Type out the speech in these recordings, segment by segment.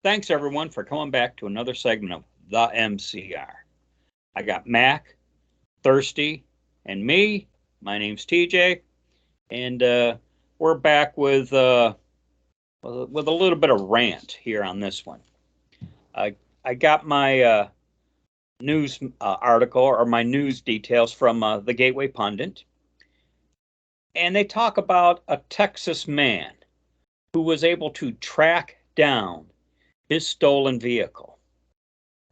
Thanks, everyone, for coming back to another segment of The MCR. I got Mac, Thirsty, and me. My name's TJ, and we're back with a little bit of rant here on this one. I got my news article or my news details from the Gateway Pundit, and they talk about a Texas man who was able to track down his stolen vehicle.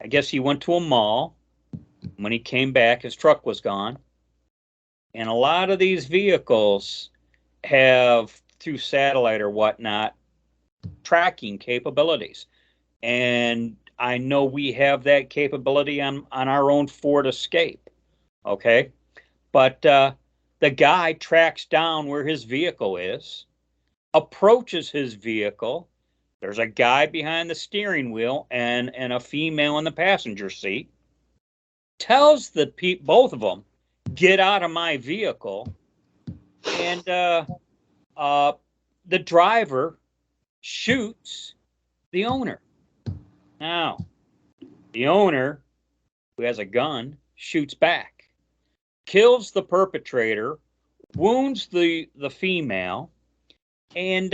I guess he went to a mall. When he came back, his truck was gone. And a lot of these vehicles have, through satellite or whatnot, tracking capabilities. And I know we have that capability on our own Ford Escape. Okay? But the guy tracks down where his vehicle is, approaches his vehicle. There's a guy behind the steering wheel and a female in the passenger seat. Tells both of them, get out of my vehicle. And the driver shoots the owner. Now, the owner, who has a gun, shoots back, kills the perpetrator, wounds the female, and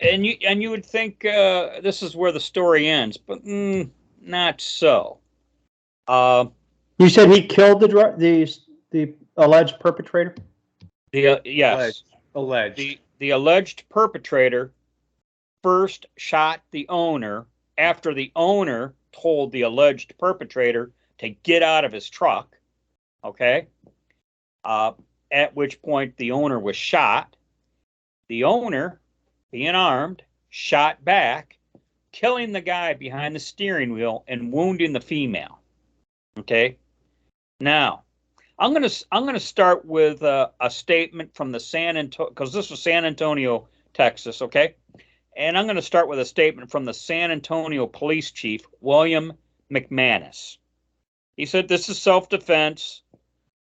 you would think this is where the story ends, but not so. You said he killed the alleged perpetrator? Yes. Alleged. The alleged perpetrator first shot the owner after the owner told the alleged perpetrator to get out of his truck. Okay. At which point the owner was shot. The owner, being armed, shot back, killing the guy behind the steering wheel and wounding the female. Okay. Now, I'm gonna start with a statement from the San Antonio, because this was San Antonio, Texas. Okay, and I'm gonna start with a statement from the San Antonio Police Chief, William McManus. He said this is self-defense,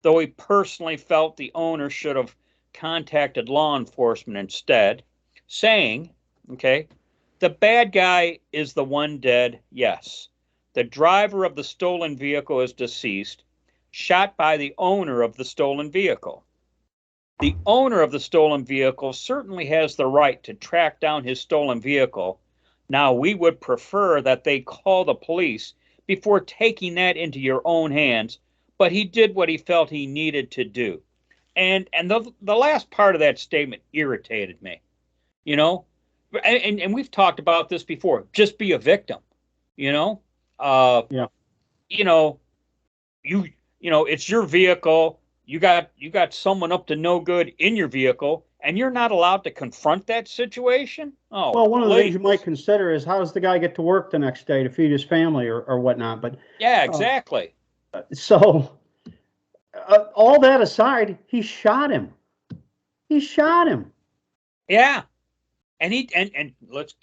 though he personally felt the owner should have contacted law enforcement instead, saying, okay, the bad guy is the one dead, yes. The driver of the stolen vehicle is deceased, shot by the owner of the stolen vehicle. The owner of the stolen vehicle certainly has the right to track down his stolen vehicle. Now, we would prefer that they call the police before taking that into your own hands, but he did what he felt he needed to do. And the last part of that statement irritated me, you know, and we've talked about this before. Just be a victim, you know. Yeah. You know, it's your vehicle. You got someone up to no good in your vehicle, and you're not allowed to confront that situation. Oh, well, one of the things you might consider is how does the guy get to work the next day to feed his family or whatnot. But yeah, exactly. So all that aside, he shot him. He shot him. Yeah, and let's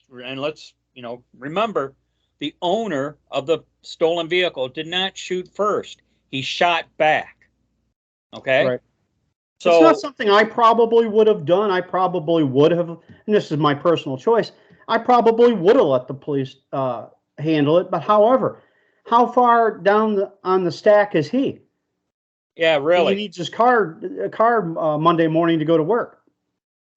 remember, the owner of the stolen vehicle did not shoot first. He shot back. Okay. Right. So it's not something I probably would have done. I probably would have, and this is my personal choice, I probably would have let the police handle it. But however, how far down on the stack is he? Yeah, really. He needs his car Monday morning to go to work.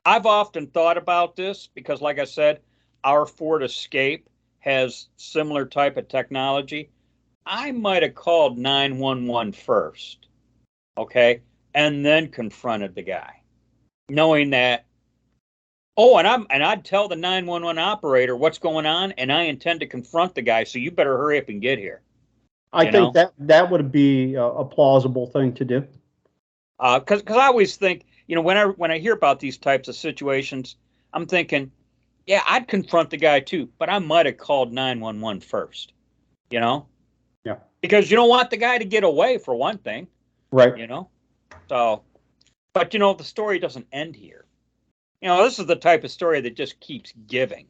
I've often thought about this because, like I said, our Ford Escape has similar type of technology. I might have called 911 first, okay, and then confronted the guy, knowing that. Oh, and I'd tell the 911 operator what's going on, and I intend to confront the guy. So you better hurry up and get here. I think that would be a plausible thing to do. Because I always think, when I hear about these types of situations, I'm thinking, yeah, I'd confront the guy too, but I might have called 911 first. Yeah. Because you don't want the guy to get away, for one thing. Right. So, but the story doesn't end here. This is the type of story that just keeps giving.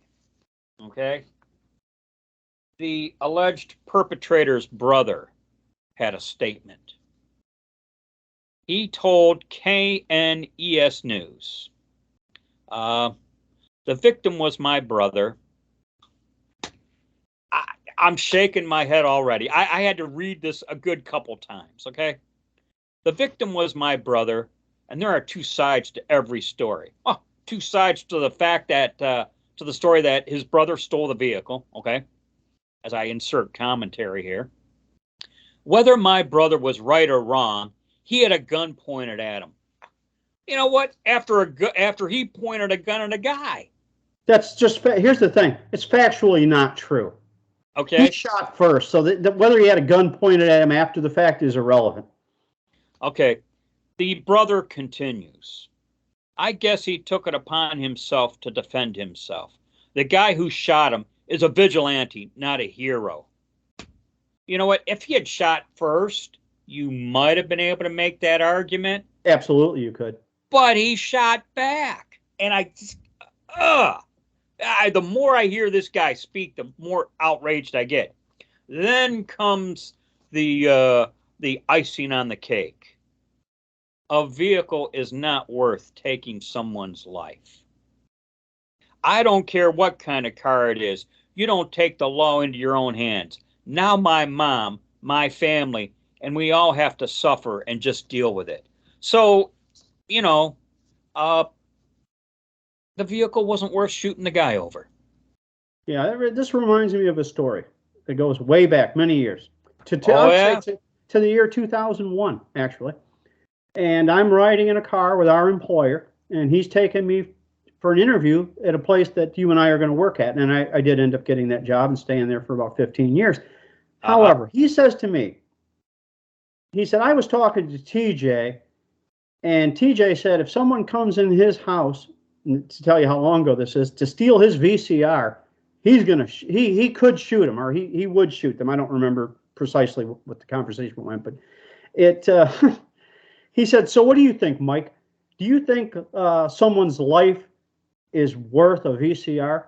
Okay. The alleged perpetrator's brother had a statement. He told KNES News. The victim was my brother. I'm shaking my head already. I had to read this a good couple times, okay? The victim was my brother, and there are two sides to every story. Oh, two sides to the fact that, to the story that his brother stole the vehicle, okay? As I insert commentary here. Whether my brother was right or wrong, he had a gun pointed at him. You know what? After he pointed a gun at a guy. That's just, here's the thing. It's factually not true. Okay. He shot first, so whether he had a gun pointed at him after the fact is irrelevant. Okay. The brother continues. I guess he took it upon himself to defend himself. The guy who shot him is a vigilante, not a hero. You know what? If he had shot first, you might have been able to make that argument. Absolutely, you could. But he shot back. And the more I hear this guy speak, the more outraged I get. Then comes the icing on the cake. A vehicle is not worth taking someone's life. I don't care what kind of car it is. You don't take the law into your own hands. Now my mom, my family, and we all have to suffer and just deal with it. So, you know, the vehicle wasn't worth shooting the guy over. Yeah, this reminds me of a story that goes way back many years to the year 2001, actually. And I'm riding in a car with our employer, and he's taking me for an interview at a place that you and I are going to work at. And I did end up getting that job and staying there for about 15 years. However, he says to me, he said, I was talking to TJ, and TJ said if someone comes in his house, to tell you how long ago this is, to steal his VCR, he could shoot him, or he would shoot them. I don't remember precisely what the conversation went, but it he said, so what do you think, Mike? Do you think someone's life is worth a VCR?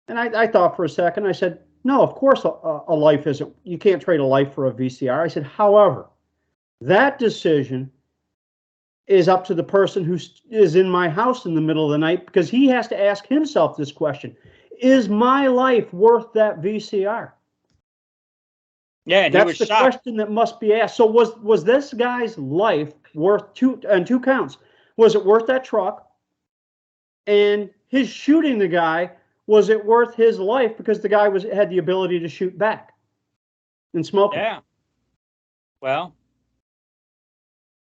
And I thought for a second. I said, no, of course a life isn't. You can't trade a life for a VCR. I said, however, that decision is up to the person who is in my house in the middle of the night, because he has to ask himself this question: is my life worth that VCR? Yeah, and that's the question that must be asked. So was this guy's life worth two counts? Was it worth that truck? And his shooting the guy, was it worth his life because the guy had the ability to shoot back and smoke him? Yeah. Well,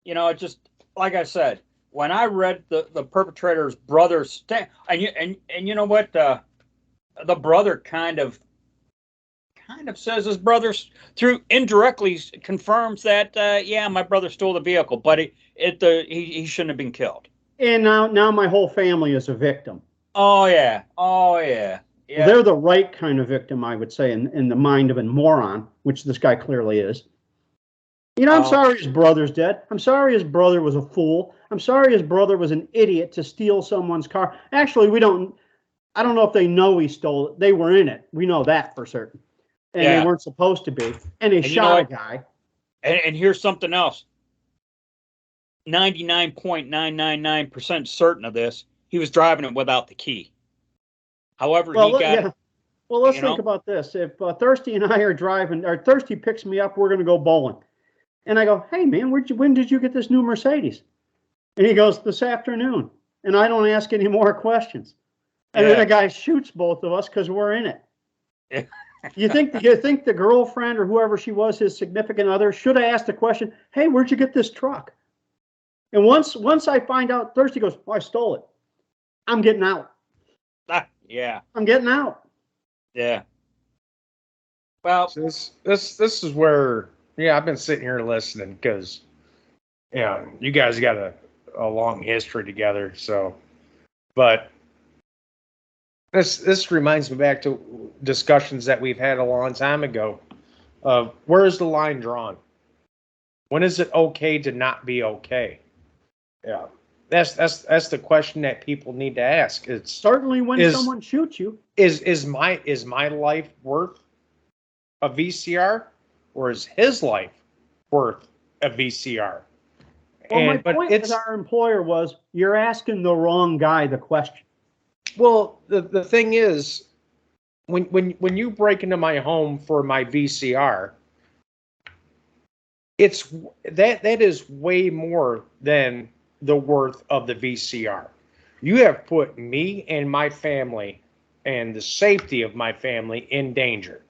you know, it just, like I said, when I read the perpetrator's brother's and you know what, the brother kind of says his brother through indirectly confirms that yeah, my brother stole the vehicle, but he shouldn't have been killed. And now my whole family is a victim. Oh yeah. Well, they're the right kind of victim, I would say, in the mind of a moron, which this guy clearly is. You know, I'm sorry his brother's dead. I'm sorry his brother was a fool. I'm sorry his brother was an idiot to steal someone's car. Actually, I don't know if they know he stole it. They were in it. We know that for certain. And they weren't supposed to be. And they shot a guy. And here's something else. 99.999% certain of this. He was driving it without the key. However, he got it. Well, let's think about this. If Thirsty and I are driving, or Thirsty picks me up, we're going to go bowling. And I go, hey, man, when did you get this new Mercedes? And he goes, this afternoon. And I don't ask any more questions. And then the guy shoots both of us because we're in it. You think the girlfriend or whoever she was, his significant other, should have asked the question, hey, where'd you get this truck? And once I find out, Thirsty goes, oh, I stole it. I'm getting out. Yeah. I'm getting out. Yeah. Well, so this is where, I've been sitting here listening because, you guys got a long history together. So, but this reminds me back to discussions that we've had a long time ago of where is the line drawn? When is it okay to not be okay? Yeah. That's the question that people need to ask. It's certainly when someone shoots you. Is my life worth a VCR, or is his life worth a VCR? Well, my but point it's with our employer was, you're asking the wrong guy the question. well, the thing is, when you break into my home for my VCR, it's that is way more than the worth of the VCR. You have put me and my family and the safety of my family in danger.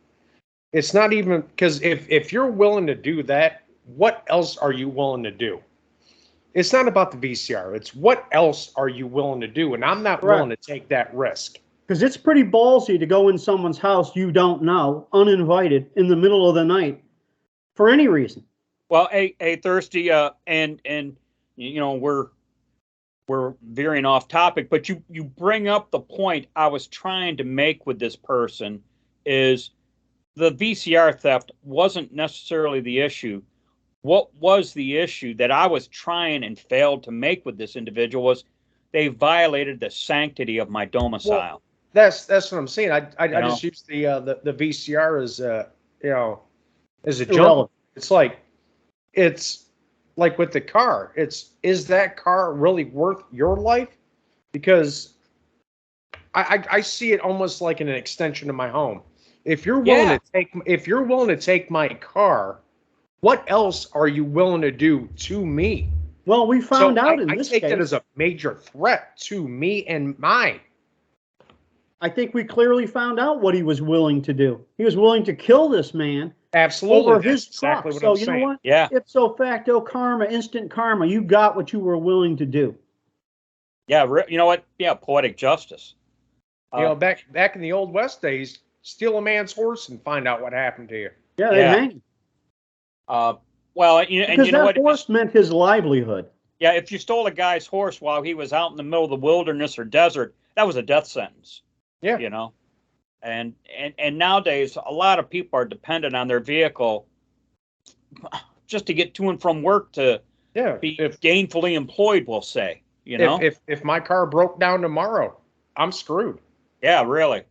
It's not even because if you're willing to do that, what else are you willing to do? It's not about the VCR. It's what else are you willing to do? And I'm not willing to take that risk. Because it's pretty ballsy to go in someone's house you don't know, uninvited, in the middle of the night, for any reason. Well, hey, Thirsty, and you know we're veering off topic, but you bring up the point I was trying to make with this person is the VCR theft wasn't necessarily the issue. What was the issue that I was trying and failed to make with this individual was they violated the sanctity of my domicile. Well, that's what I'm saying. I You know? just use the VCR as as a jump. Irrelevant. It's like with the car. Is that car really worth your life? Because I see it almost like an extension of my home. If you're willing to take my car, what else are you willing to do to me? Well, we found out in I this take case. that as a major threat to me and mine. I think we clearly found out what he was willing to do. He was willing to kill this man Absolutely. over That's his exactly truck. what I'm So you saying. know what? Yeah. Ipso facto karma, instant karma. You got what you were willing to do. Yeah, you know what? Yeah, poetic justice. Back in the old West days, steal a man's horse and find out what happened to you. Yeah, they'd hang him. Well, you Because know that what? horse meant his livelihood. Yeah, if you stole a guy's horse while he was out in the middle of the wilderness or desert, that was a death sentence. Yeah. You know, and nowadays a lot of people are dependent on their vehicle just to get to and from work to be gainfully employed. We'll say, you know, if my car broke down tomorrow, I'm screwed. Yeah, really.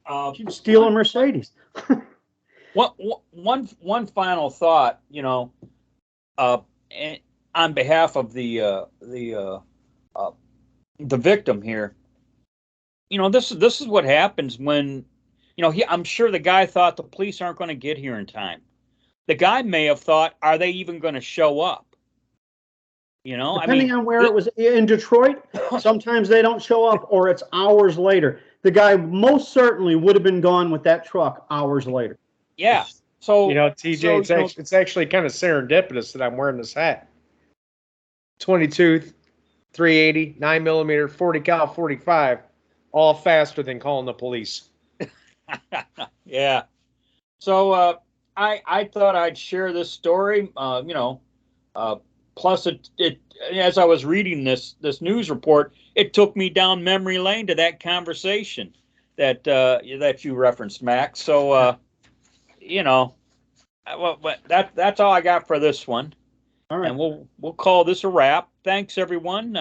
You steal a Mercedes. One final thought, you know, on behalf of the victim here. You know, this is what happens when, you know, I'm sure the guy thought the police aren't going to get here in time. The guy may have thought, are they even going to show up? You know, depending on where it was in Detroit, sometimes they don't show up or it's hours later. The guy most certainly would have been gone with that truck hours later. Yeah. So, you know, TJ, it's actually kind of serendipitous that I'm wearing this hat. 22, 380, 9mm, 40 cal, 45, all faster than calling the police. Yeah. So I thought I'd share this story. You know, plus it as I was reading this news report, it took me down memory lane to that conversation that you referenced, Max. So you know, well, that's all I got for this one. All right. And we'll call this a wrap. Thanks everyone,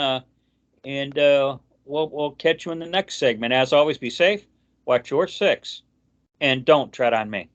and we'll catch you in the next segment. As always, be safe, watch your six, and don't tread on me.